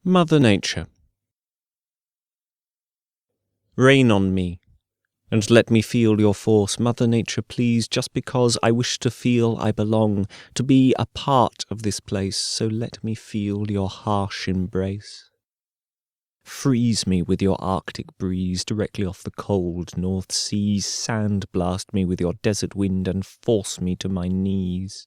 Mother Nature. Rain on me, and let me feel your force, Mother Nature, please, just because I wish to feel I belong, to be a part of this place, so let me feel your harsh embrace. Freeze me with your Arctic breeze directly off the cold North Seas, sandblast me with your desert wind and force me to my knees.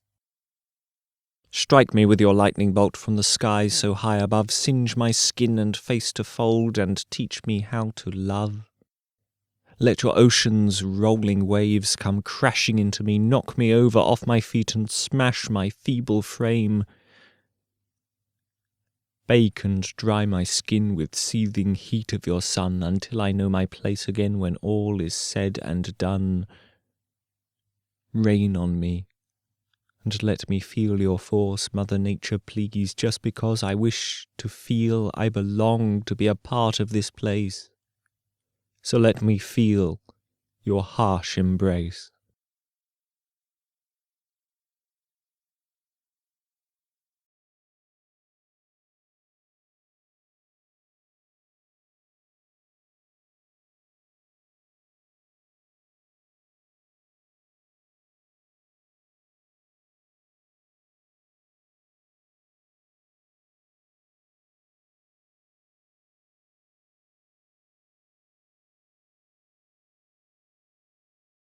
Strike me with your lightning bolt from the skies so high above, singe my skin and face to fold, and teach me how to love. Let your ocean's rolling waves come crashing into me, knock me over off my feet and smash my feeble frame. Bake and dry my skin with seething heat of your sun, until I know my place again when all is said and done. Rain on me, and let me feel your force, Mother Nature, please, just because I wish to feel I belong, to be a part of this place. So let me feel your harsh embrace.